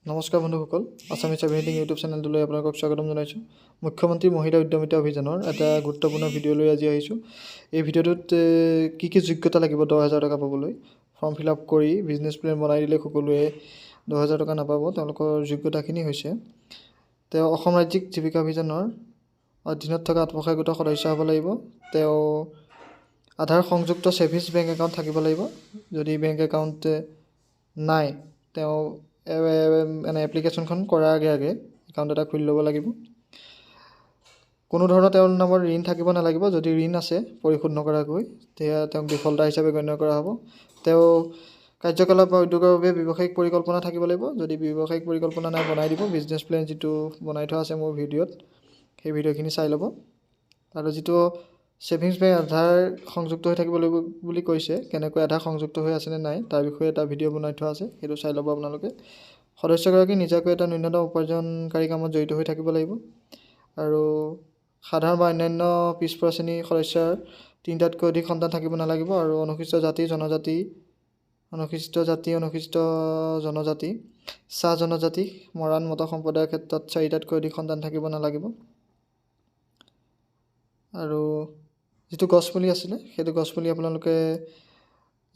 নমস্কাৰ বন্ধুসকল, Assamese everything YouTube চেনেলটোলৈ আপোনালোকক স্বাগতম জনাইছোঁ। মুখ্যমন্ত্ৰী মহিলা উদ্যমিতা অভিযানৰ এটা গুৰুত্বপূৰ্ণ ভিডিঅ' লৈ আজি আহিছোঁ। এই ভিডিঅ'টোত কি যোগ্যতা লাগিব 10,000 টকা পাবলৈ। ফৰ্ম ফিল আপ কৰি বিজনেছ প্লেন বনাই দিলে সকলোৱে 10,000 টকা নাপাব। তেওঁলোকৰ যোগ্যতাখিনি হৈছে তেওঁ অসম ৰাজ্যিক জীৱিকা অভিযানৰ অধীনত থকা আত্মসহায়ক গোটৰ সদস্য হ'ব লাগিব। তেওঁ আধাৰ সংযুক্ত ছেভিংছ বেংক একাউণ্ট থাকিব লাগিব। যদি বেংক একাউণ্ট নাই, তেওঁ এপ্লিকেশ্যনখন কৰাৰ আগে একাউণ্ট এটা খুলি ল'ব লাগিব। কোনো ধৰণৰ তেওঁৰ নামত ঋণ থাকিব নালাগিব। যদি ঋণ আছে পৰিশোধ নকৰাকৈ, তেতিয়া তেওঁক ডিফল্টাৰ হিচাপে গণ্য কৰা হ'ব। তেওঁ কাৰ্যকলাপ বা উদ্যোগৰ বাবে ব্যৱসায়িক পৰিকল্পনা থাকিব লাগিব। যদি ব্যৱসায়িক পৰিকল্পনা নাই, বনাই দিব। বিজনেছ প্লেন যিটো বনাই থোৱা আছে মোৰ ভিডিঅ'ত, সেই ভিডিঅ'খিনি চাই ল'ব। আৰু যিটো ছেভিংছ বেংক আধাৰ সংযুক্ত হৈ থাকিব লাগিব বুলি কৈছে, কেনেকৈ আধাৰ সংযুক্ত হৈ আছেনে নাই তাৰ বিষয়ে এটা ভিডিঅ' বনাই থোৱা আছে, সেইটো চাই ল'ব আপোনালোকে। সদস্যগৰাকী নিজাকৈ এটা ন্যূনতম উপাৰ্জনকাৰী কামত জড়িত হৈ থাকিব লাগিব। আৰু সাধাৰণ বা অন্যান্য পিছপৰা শ্ৰেণীৰ সদস্যৰ 3টাতকৈ অধিক সন্তান থাকিব নালাগিব। আৰু অনুসূচিত জাতি, জনজাতি, চাহ জনজাতি, মৰাণ, মটক সম্প্ৰদায়ৰ ক্ষেত্ৰত 4টাতকৈ অধিক সন্তান থাকিব নালাগিব। আৰু যিটো গছপুলি আছিলে, সেইটো গছপুলি আপোনালোকে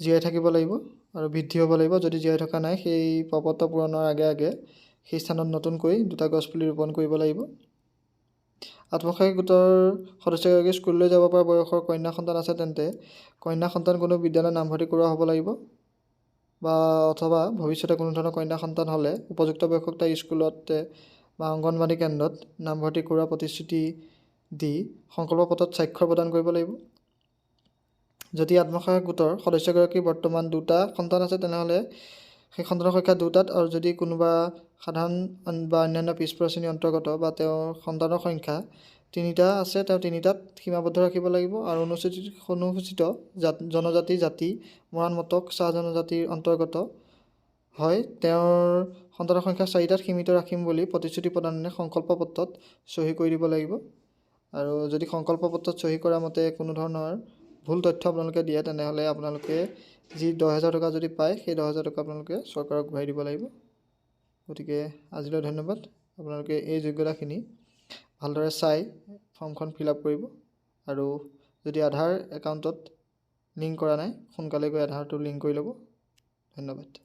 জীয়াই থাকিব লাগিব আৰু বৃদ্ধি হ'ব লাগিব। যদি জীয়াই থকা নাই, সেই প্ৰপত্ৰ পূৰণৰ আগে সেই স্থানত নতুনকৈ 2টা গছপুলি ৰোপণ কৰিব লাগিব। আত্মসহায়ক গোটৰ সদস্যগৰাকী স্কুললৈ যাব পৰা বয়সৰ কন্যা সন্তান আছে তেন্তে কন্যা সন্তান কোনো বিদ্যালয়ত নামভৰ্তি কৰোৱা হ'ব লাগিব। অথবা ভৱিষ্যতে কোনো ধৰণৰ কন্যা সন্তান হ'লে উপযুক্ত বয়সক তাই স্কুলত বা অংগনবাড়ী কেন্দ্ৰত নামভৰ্তি কৰোৱা প্ৰতিশ্ৰুতি দি সংকল্প পত্ৰত স্বাক্ষৰ প্ৰদান কৰিব লাগিব। যদি আত্মসহায়ক গোটৰ সদস্যগৰাকীৰ বৰ্তমান 2টা সন্তান আছে, তেনেহ'লে সেই সন্তানৰ সংখ্যা 2টাত, আৰু যদি কোনোবা সাধাৰণ বা অন্যান্য পিছপৰা শ্ৰেণীৰ অন্তৰ্গত বা তেওঁৰ সন্তানৰ সংখ্যা 3টা আছে, তেওঁ 3টাত সীমাবদ্ধ ৰাখিব লাগিব। আৰু অনুসূচিত জনজাতি, জাতি, মৰাণ, মটক, চাহ জনজাতিৰ অন্তৰ্গত হয়, তেওঁৰ সন্তানৰ সংখ্যা 4টাত সীমিত ৰাখিম বুলি প্ৰতিশ্ৰুতি প্ৰদানেৰে সংকল্প পত্ৰত চহী কৰি দিব লাগিব। আৰু যদি সংকল্প পত্ৰত চহী কৰা মতে কোনো ধৰণৰ ভুল তথ্য আপোনালোকে দিয়ে, তেনেহ'লে আপোনালোকে যি 10,000 টকা যদি পায়, সেই 10,000 টকা আপোনালোকে চৰকাৰক ঘূৰাই দিব লাগিব। গতিকে আজিলৈ ধন্যবাদ। আপোনালোকে এই যোগ্যতাখিনি ভালদৰে চাই ফৰ্মখন ফিল আপ কৰিব। আৰু যদি আধাৰ একাউণ্টত লিংক কৰা নাই, সোনকালে গৈ আধাৰটো লিংক কৰি ল'ব। ধন্যবাদ।